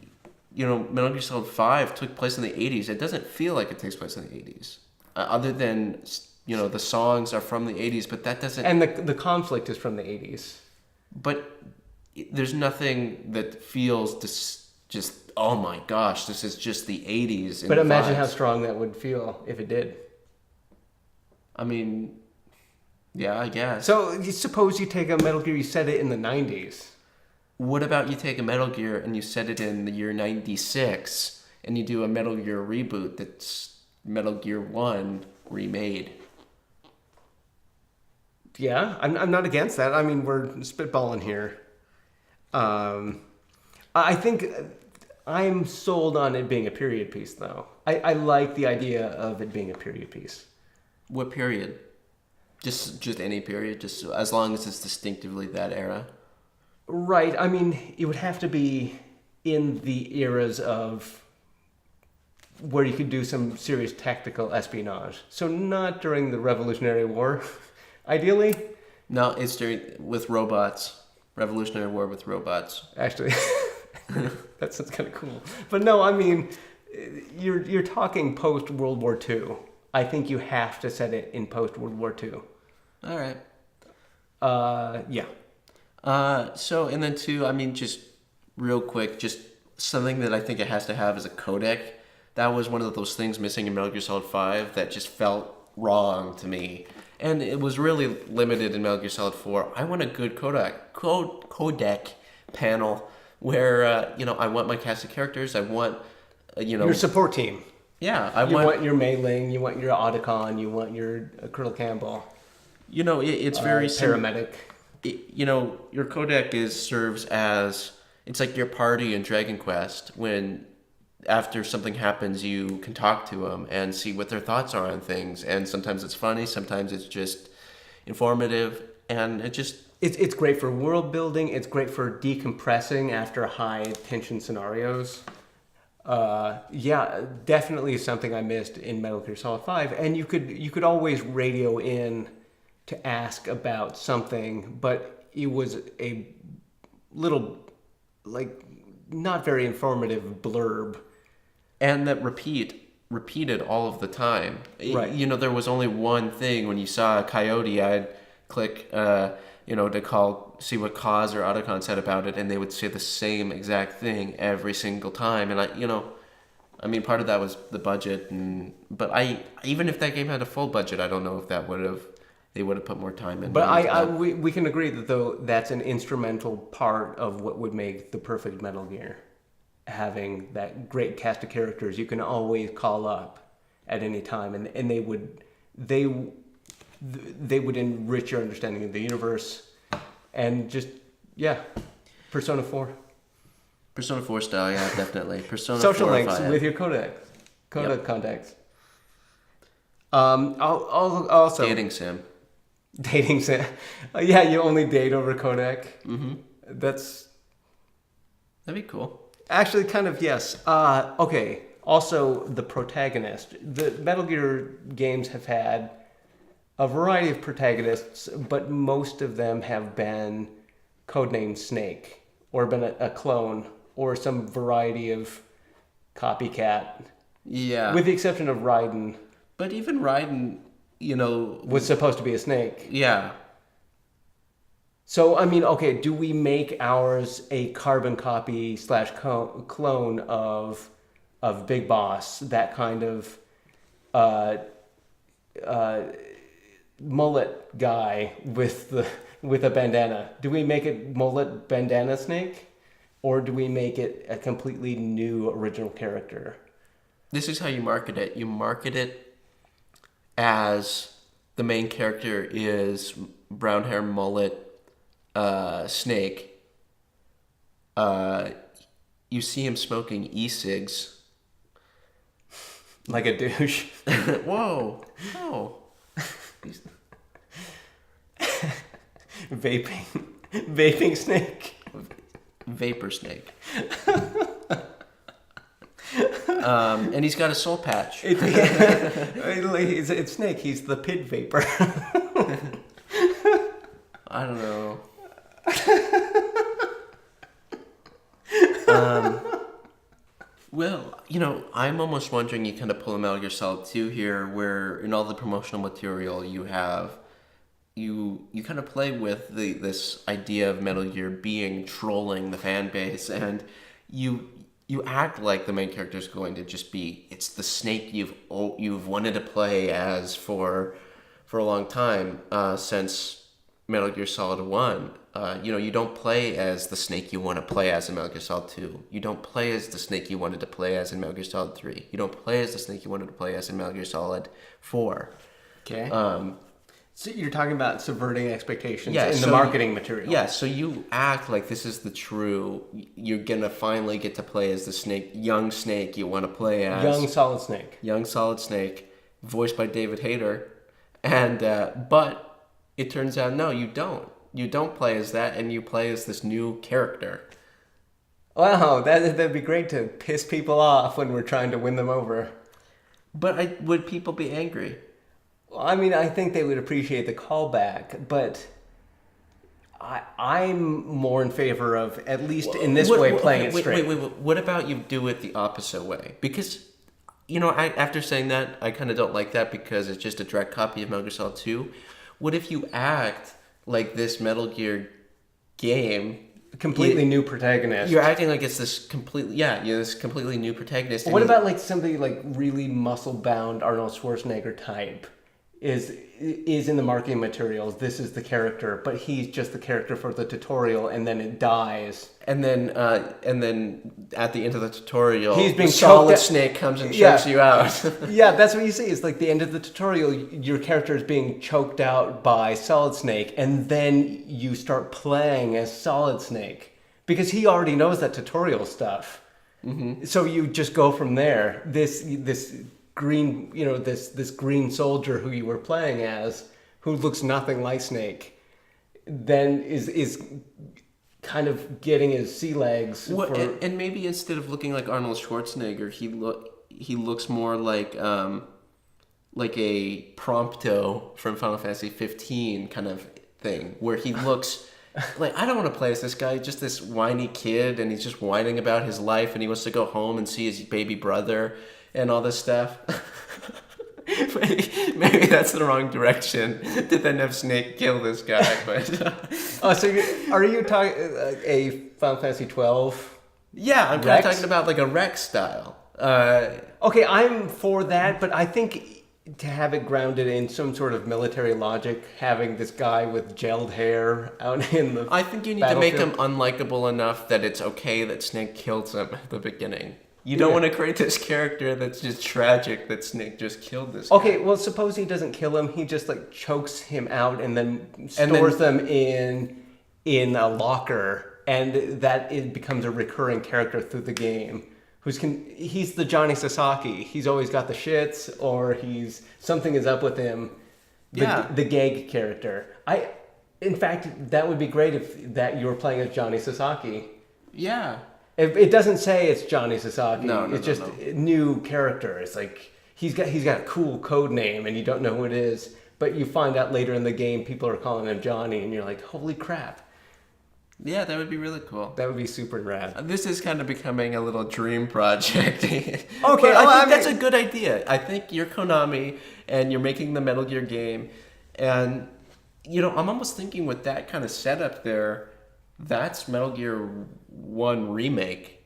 Metal Gear Solid 5 took place in the 80s. It doesn't feel like it takes place in the 80s. Other than, the songs are from the 80s, but that doesn't... And the conflict is from the 80s. but there's nothing that feels just oh my gosh, this is just the 80s. But imagine how strong that would feel if it did. I mean, yeah, I guess. So suppose you take a Metal Gear, you set it in the 90s. What about you take a Metal Gear and you set it in the year 96 and you do a Metal Gear reboot that's Metal Gear 1 remade? Yeah, I'm not against that. I mean, we're spitballing here. I think I'm sold on it being a period piece, though. I like the idea of it being a period piece. What period? Just any period, just as long as it's distinctively that era. Right. I mean, it would have to be in the eras of where you could do some serious tactical espionage. So not during the Revolutionary War, ideally. No, it's with robots. Revolutionary War with robots. Actually, that sounds kind of cool. But no, I mean, you're talking post World War II. I think you have to set it in post World War II. All right. Yeah. So, and then two, I mean, just real quick, just something that I think it has to have is a codec. That was one of those things missing in Metal Gear Solid 5 that just felt wrong to me. And it was really limited in Metal Gear Solid 4. I want a good codec panel where, I want my cast of characters. I want, Your support team. Yeah, you want your Mei Ling, you want your Otacon, you want your Colonel Campbell. It's very paramedic. Your codec serves as, it's like your party in Dragon Quest when after something happens you can talk to them and see what their thoughts are on things, and sometimes it's funny, sometimes it's just informative, and it's great for world building, it's great for decompressing after high tension scenarios. Yeah, definitely something I missed in Metal Gear Solid 5, and you could always radio in to ask about something, but it was a little, not very informative blurb. And that repeated all of the time. Right. There was only one thing. When you saw a coyote, I'd click, to see what Kaz or Otacon said about it, and they would say the same exact thing every single time. And part of that was the budget, but even if that game had a full budget, I don't know if they would have put more time in. But we can agree that though that's an instrumental part of what would make the perfect Metal Gear. Having that great cast of characters you can always call up at any time, and they would enrich your understanding of the universe, and just Persona 4 style, yeah, definitely. Persona social 4 links with your codec Yep. contacts. Also Dating sim. Yeah, you only date over codec. Mm-hmm. That'd be cool. Actually, kind of, yes. Okay. Also, the protagonist. The Metal Gear games have had a variety of protagonists, but most of them have been codenamed Snake, or been a clone, or some variety of copycat. Yeah. With the exception of Raiden. But even Raiden, was supposed to be a snake. Yeah. So, okay, do we make ours a carbon copy / clone of Big Boss, that kind of mullet guy with a bandana? Do we make it mullet bandana Snake, or do we make it a completely new original character? This is how you market it. You market it as the main character is brown hair mullet Snake. You see him smoking e-cigs. Like a douche. Whoa. Oh. Vaping Snake. Vapor Snake. And he's got a soul patch. It's Snake. He's the pit vapor. I don't know. Well, I'm almost wondering you kind of pull a Metal Gear Solid 2 here, where in all the promotional material you have, you kind of play with this idea of Metal Gear being trolling the fan base, and you act like the main character is going to just be it's the Snake you've wanted to play as for a long time, since Metal Gear Solid 1. You don't play as the Snake you want to play as in Metal Gear Solid 2. You don't play as the Snake you wanted to play as in Metal Gear Solid 3. You don't play as the Snake you wanted to play as in Metal Gear Solid 4. Okay. So you're talking about subverting expectations in so the marketing material. Yeah, so you act like this is the true. You're gonna finally get to play as the Snake, young Snake you want to play as. Young Solid Snake, voiced by David Hayter, and but it turns out no, you don't. You don't play as that, and you play as this new character. Wow, that'd be great to piss people off when we're trying to win them over. But would people be angry? I mean, I think they would appreciate the callback, but I'm more in favor of, at least in this way, playing it straight. Wait. What about you do it the opposite way? Because, after saying that, I kind of don't like that because it's just a direct copy of Metal Gear Solid 2. What if you act like this Metal Gear game... Completely new protagonist. You're acting like it's this completely new protagonist. What about like somebody like really muscle-bound Arnold Schwarzenegger type? Is in the marketing materials, this is the character, but he's just the character for the tutorial, and then it dies. And then at the end of the tutorial, he's being Solid Snake comes and chokes you out. Yeah, that's what you see. It's like the end of the tutorial, your character is being choked out by Solid Snake, and then you start playing as Solid Snake because he already knows that tutorial stuff. Mm-hmm. So you just go from there. This green, this green soldier who you were playing as, who looks nothing like Snake, then is kind of getting his sea legs. And maybe instead of looking like Arnold Schwarzenegger, he looks more like a Prompto from Final Fantasy 15 kind of thing, where he looks like, I don't want to play as this guy, just this whiny kid, and he's just whining about his life, and he wants to go home and see his baby brother and all this stuff. maybe that's the wrong direction to then have Snake kill this guy. But are you talking a Final Fantasy 12? Yeah, I'm kind of talking about like a Rex style. Okay, I'm for that, but I think to have it grounded in some sort of military logic, having this guy with gelled hair out in the I think you need to make him unlikable enough that it's okay that Snake kills him at the beginning. You don't want to create this character that's just tragic that Snake just killed this guy. Okay, well, suppose he doesn't kill him. He just like chokes him out and then stores them in a locker, and it becomes a recurring character through the game. He's the Johnny Sasaki. He's always got the shits, or something is up with him. The gag character. In fact, that would be great if you were playing as Johnny Sasaki. Yeah. It doesn't say it's Johnny Sasaki. No, it's just a new character. It's like he's got a cool code name, and you don't know who it is. But you find out later in the game, people are calling him Johnny, and you're like, holy crap. Yeah, that would be really cool. That would be super rad. This is kind of becoming a little dream project. Okay, I think that's a good idea. I think you're Konami, and you're making the Metal Gear game. And, I'm almost thinking with that kind of setup there, that's Metal Gear 1 remake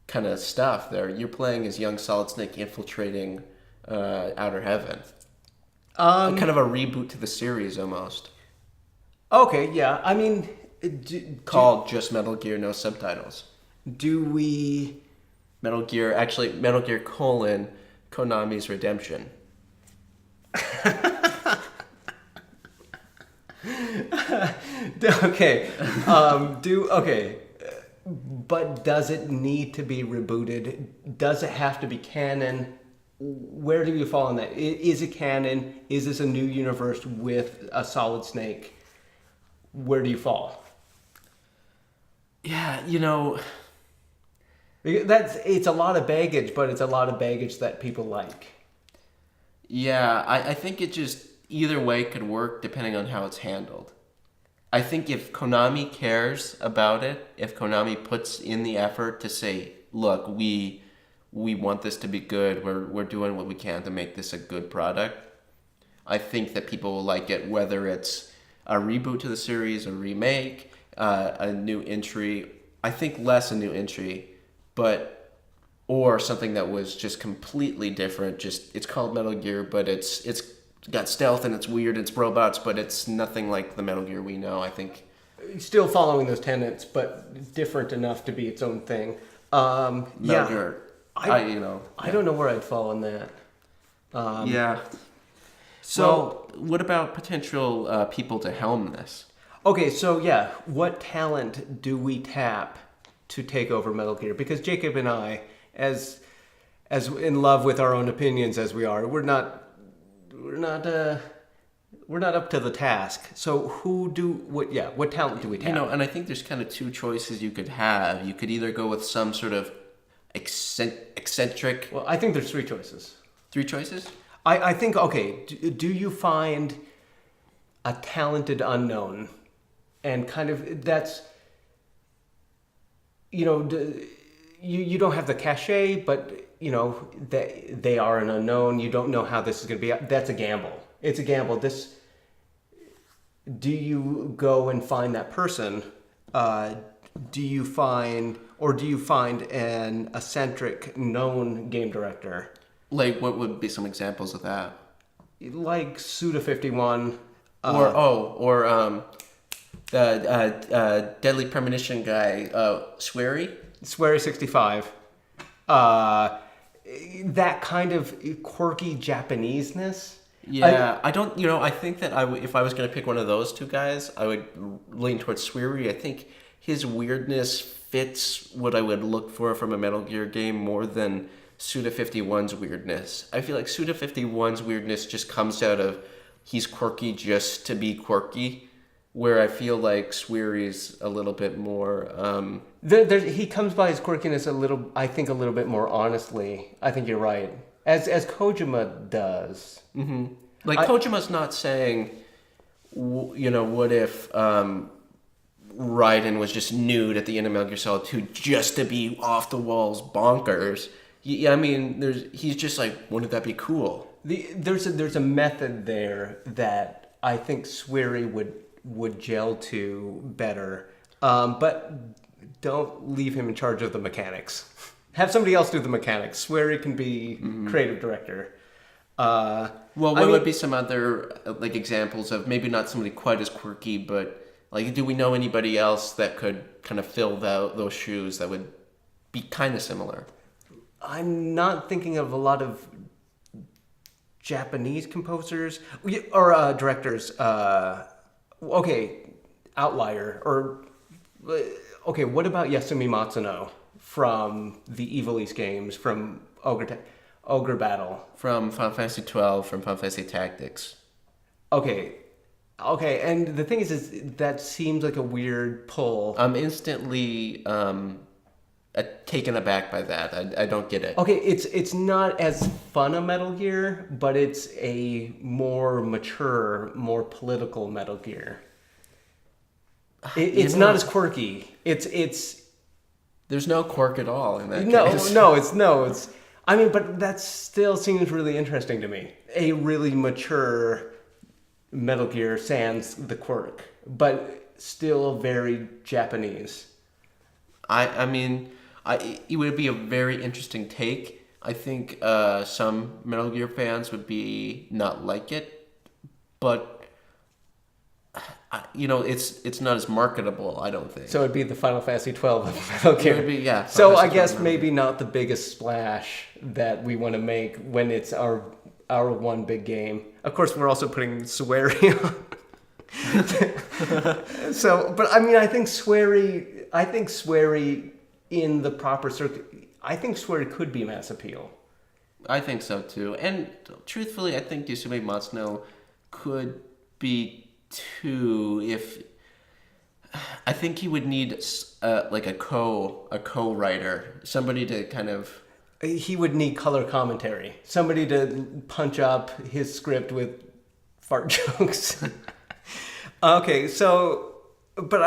kind of stuff there. You're playing as young Solid Snake infiltrating Outer Heaven. Kind of a reboot to the series almost. Okay, yeah. I mean... Called just Metal Gear, no subtitles. Metal Gear Konami's Redemption. Okay. But does it need to be rebooted? Does it have to be canon? Where do you fall on that? Is it canon? Is this a new universe with a Solid Snake? Where do you fall? Yeah, it's a lot of baggage, but it's a lot of baggage that people like. Yeah, I think it just either way could work depending on how it's handled. I think if Konami cares about it, if Konami puts in the effort to say, look, we want this to be good, we're doing what we can to make this a good product, I think that people will like it, whether it's a reboot to the series, a remake, a new entry. I think less a new entry, but or something that was just completely different. Just it's called Metal Gear, but it's got stealth and it's weird. It's robots, but it's nothing like the Metal Gear we know. I think Still following those tenets, but different enough to be its own thing. Metal Yeah, Gear. I don't know where I'd fall on that. Yeah. So, what about potential people to helm this? Okay, so yeah, what talent do we tap to take over Metal Gear? Because Jacob and I, as in love with our own opinions as we are, we're not up to the task. So what talent do we tap? And I think there's kind of two choices you could have. You could either go with some sort of eccentric. Well, I think there's three choices. Three choices? I think, okay, do you find a talented unknown? And kind of that's, you don't have the cachet, but, they are an unknown. You don't know how this is going to be. That's a gamble. It's a gamble. Do you go and find that person? Do you find an eccentric known game director? Like, what would be some examples of that? Like Suda 51. The Deadly Premonition guy, Swery? Swery 65. That kind of quirky Japaneseness. Yeah, I think that if I was going to pick one of those two guys, I would lean towards Swery. I think his weirdness fits what I would look for from a Metal Gear game more than Suda 51's weirdness. I feel like Suda 51's weirdness just comes out of he's quirky just to be quirky, where I feel like Swery's a little bit more... he comes by his quirkiness a little bit more honestly. I think you're right. As Kojima does. Mm-hmm. Kojima's not saying, what if Raiden was just nude at the end of Metal Gear Solid 2 just to be off the walls bonkers. He's just like, wouldn't that be cool? There's a method there that I think Swery would gel to better, but don't leave him in charge of the mechanics. Have somebody else do the mechanics. Swery can be creative director. What would be some other examples of maybe not somebody quite as quirky, but do we know anybody else that could kind of fill those shoes that would be kind of similar? I'm not thinking of a lot of Japanese composers or directors. Okay, outlier. Okay, what about Yasumi Matsuno from the Evil East games, from Ogre Battle? From Final Fantasy 12, from Final Fantasy Tactics. Okay, and the thing is that seems like a weird pull. I'm instantly taken aback by that. I don't get it. Okay, it's not as fun a Metal Gear, but it's a more mature, more political Metal Gear. It's not as quirky. It's there's no quirk at all in that case. It's but that still seems really interesting to me. A really mature Metal Gear sans the quirk, but still very Japanese. It would be a very interesting take. I think some Metal Gear fans would be not like it, but it's not as marketable. I don't think. So it'd be the Final Fantasy 12 of Metal Gear. It would be, yeah. So I guess maybe not the biggest splash that we want to make when it's our one big game. Of course, we're also putting Swery on. But I think Swery in the proper circuit, I think Swery could be mass appeal. I think so too. And truthfully, I think Yasumi Matsuno could be too if I think he would need a co-writer, somebody to kind of... He would need color commentary, somebody to punch up his script with fart jokes. Okay, so, but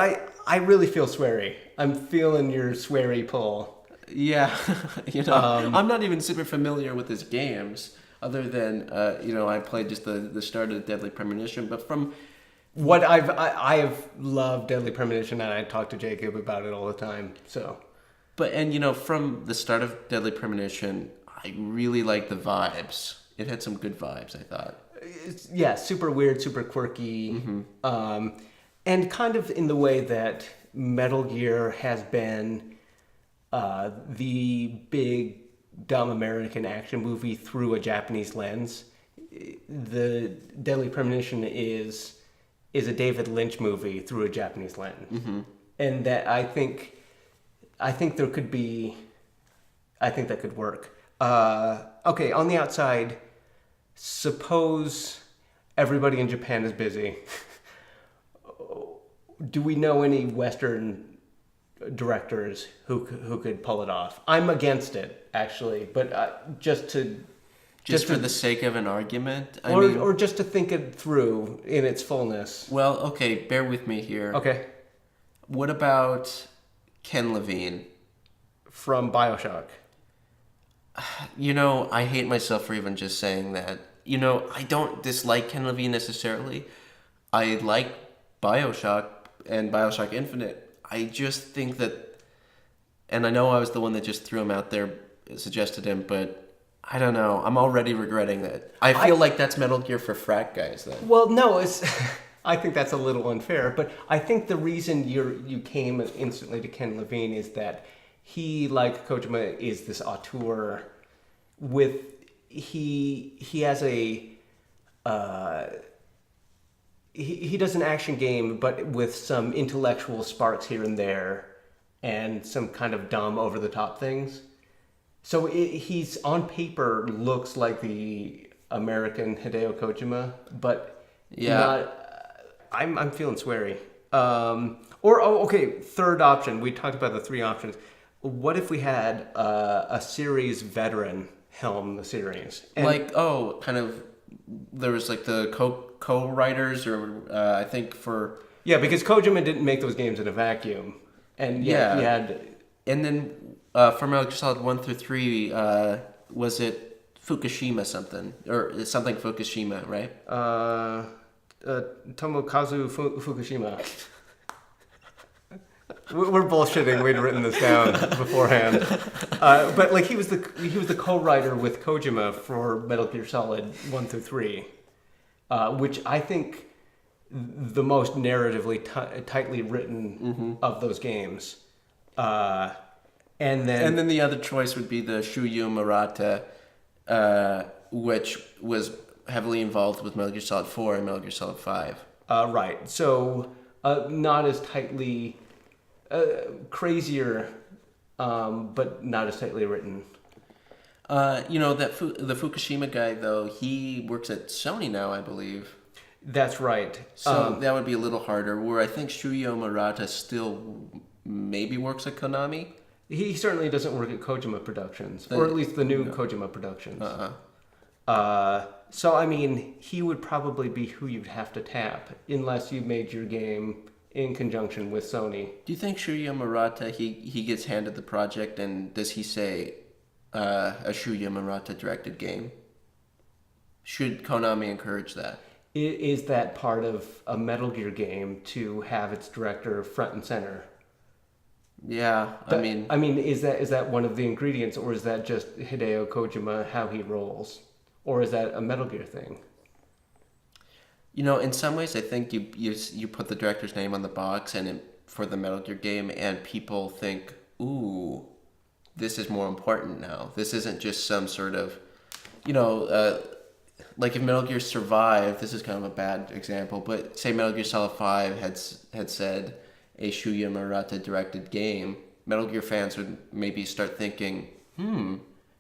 I really feel Swery. I'm feeling your Swery pull. Yeah, I'm not even super familiar with his games, other than I played just the start of Deadly Premonition. But from What I have loved Deadly Premonition, and I talk to Jacob about it all the time. So, But and from the start of Deadly Premonition, I really liked the vibes. It had some good vibes, I thought. yeah, super weird, super quirky, and kind of in the way that Metal Gear has been the big dumb American action movie through a Japanese lens. The Deadly Premonition is a David Lynch movie through a Japanese lens, and that I think there could be, I think that could work. Okay, on the outside, suppose everybody in Japan is busy. Do we know any Western directors who could pull it off? I'm against it, actually, but just For the sake of an argument, or just to think it through in its fullness. Well, okay, bear with me here. Okay, What about Ken Levine? from BioShock. I hate myself for even just saying that. I don't dislike Ken Levine necessarily. I like BioShock and BioShock Infinite. I just think that, and I know I was the one that just threw him out there, suggested him, but I don't know. I'm already regretting that. I feel like that's Metal Gear for frat guys then. Well, no, it's. I think that's a little unfair, but I think the reason you came instantly to Ken Levine is that he, like Kojima, is this auteur with he has a he does an action game, but with some intellectual sparks here and there, and some kind of dumb over the top things. So he's on paper looks like the American Hideo Kojima, but not. I'm feeling sweary. Okay, third option. We talked about the three options. What if we had a series veteran helm the series? And there was like the co-writers, or I think for... Yeah, because Kojima didn't make those games in a vacuum. And he had... And then for Metal Gear Solid 1 through 3, was it Fukushima something? Or something Fukushima, right? Tomokazu Fukushima. We're bullshitting. We'd written this down beforehand, but like he was the co-writer with Kojima for Metal Gear Solid 1 through 3, which I think the most narratively tightly written of those games. And then the other choice would be the Shuyo Murata, which was heavily involved with Metal Gear Solid 4 and Metal Gear Solid 5. Right. So not as tightly, crazier, but not as tightly written. The Fukushima guy, though, he works at Sony now, I believe. That's right. So that would be a little harder, where I think Shuyo Murata still maybe works at Konami. He certainly doesn't work at Kojima Productions, or at least the new Kojima Productions. So, I mean, he would probably be who you'd have to tap, unless you made your game in conjunction with Sony. Do you think Shuya Murata, he gets handed the project, and does he say a Shuya Murata directed game? Should Konami encourage that? Is that part of a Metal Gear game to have its director front and center? Yeah, I mean, is that one of the ingredients, or is that just Hideo Kojima, how he rolls? Or is that a Metal Gear thing? In some ways, I think you put the director's name on the box for the Metal Gear game, and people think, ooh, this is more important now. This isn't just some sort of, like if Metal Gear survived, this is kind of a bad example, but say Metal Gear Solid 5 had said a Shuya Murata directed game, Metal Gear fans would maybe start thinking,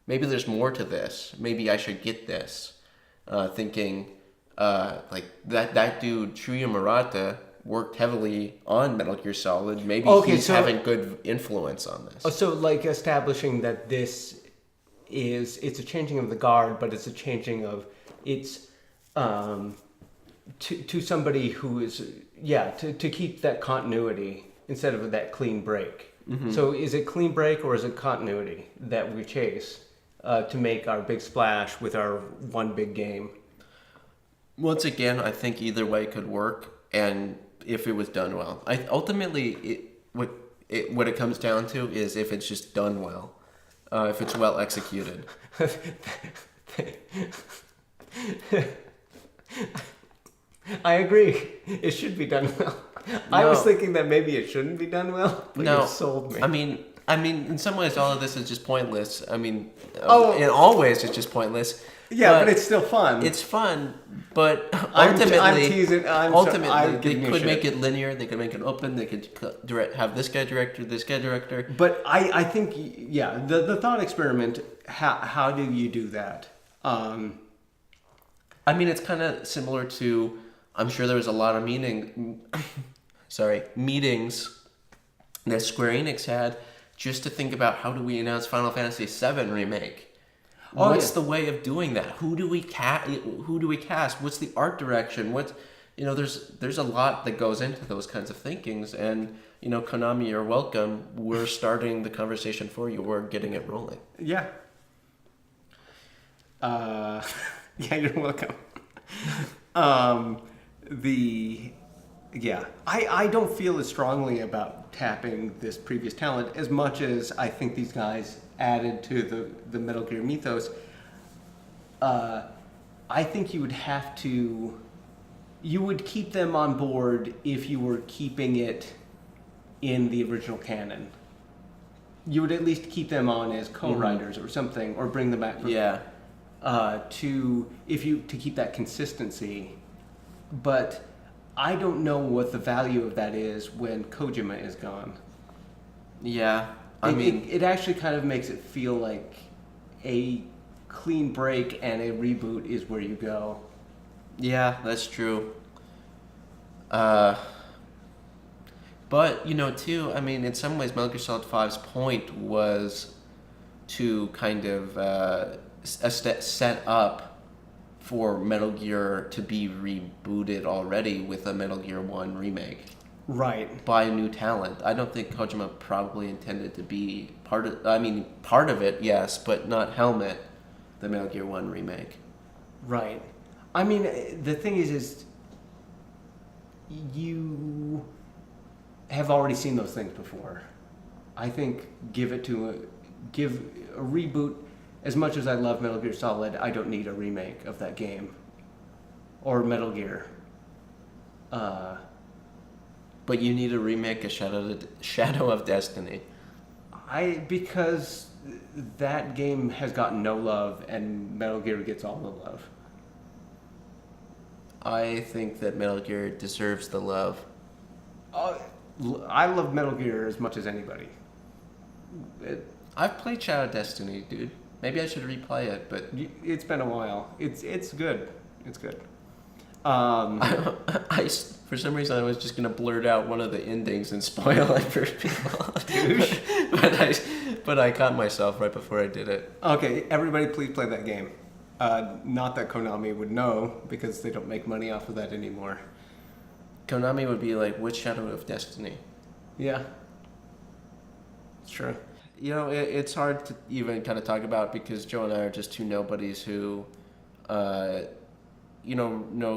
maybe there's more to this. Maybe I should get this. Thinking, like that dude, Shuya Murata, worked heavily on Metal Gear Solid. Maybe he's having good influence on this. So like establishing that it's a changing of the guard, but it's a changing of, it's to somebody who is, to keep that continuity instead of that clean break. Mm-hmm. So is it clean break or is it continuity that we chase to make our big splash with our one big game? Once again, I think either way could work. and if it was done well. Ultimately, what it comes down to is if it's just done well, if it's well executed. I agree. It should be done well. I was thinking that maybe it shouldn't be done well, but you sold me. I mean, in some ways, all of this is just pointless. I mean, in all ways, it's just pointless. Yeah, but it's still fun. It's fun, but ultimately, I'm teasing. They could make it linear. They could make it open. They could have this guy director, this guy director. But I think, yeah, the thought experiment. How do you do that? I mean, it's kind of similar to. I'm sure there was a lot of meetings that Square Enix had just to think about how do we announce Final Fantasy VII Remake. What's the way of doing that? Who do we cast? What's the art direction? There's a lot that goes into those kinds of thinkings, and Konami, you're welcome. We're starting the conversation for you. We're getting it rolling. Yeah. Yeah, you're welcome. I don't feel as strongly about tapping this previous talent as much as I think these guys added to the Metal Gear mythos. I think you would keep them on board if you were keeping it in the original canon. You would at least keep them on as co-writers or something, or bring them back. To keep that consistency. But I don't know what the value of that is when Kojima is gone. Yeah, it actually kind of makes it feel like a clean break and a reboot is where you go. Yeah, that's true. But too, I mean, in some ways, Metal Gear Solid 5's point was to kind of set up for Metal Gear to be rebooted already with a Metal Gear 1 remake. Right. By a new talent. I don't think Kojima probably intended to be part of it, yes, but not helmet the Metal Gear 1 remake. Right. I mean, the thing is you have already seen those things before. I think give a reboot. As much as I love Metal Gear Solid, I don't need a remake of that game. Or Metal Gear. But you need a remake of Shadow of Destiny. Because that game has gotten no love, and Metal Gear gets all the love. I think that Metal Gear deserves the love. I love Metal Gear as much as anybody. I've played Shadow of Destiny, dude. Maybe I should replay it, but it's been a while. It's good. It's good. For some reason, I was just gonna blurt out one of the endings and spoil it for people, but I caught myself right before I did it. Okay, everybody, please play that game. Not that Konami would know, because they don't make money off of that anymore. Konami would be like, "Which Shadow of Destiny?" Yeah, it's true. It's hard to even kind of talk about because Joe and I are just two nobodies who, know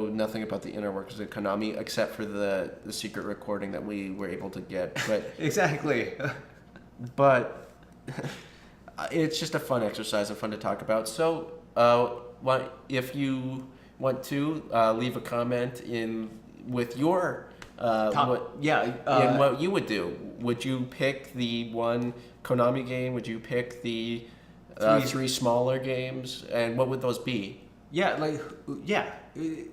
nothing about the inner workings of Konami except for the secret recording that we were able to get. But exactly. But it's just a fun exercise and fun to talk about. So, if you want to leave a comment with your what you would do. Would you pick the one Konami game? Would you pick the three smaller games? And what would those be?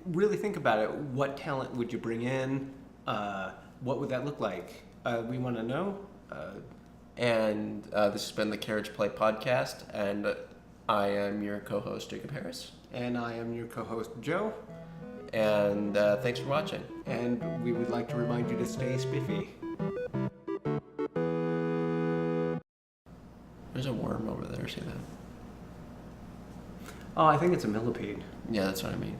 Really think about it. What talent would you bring in? What would that look like? We want to know. And this has been the Carriage Play podcast, and I am your co-host, Jacob Harris. And I am your co-host, Joe. And thanks for watching. And we would like to remind you to stay spiffy. There's a worm over there, see that? Oh, I think it's a millipede. Yeah, that's what I mean.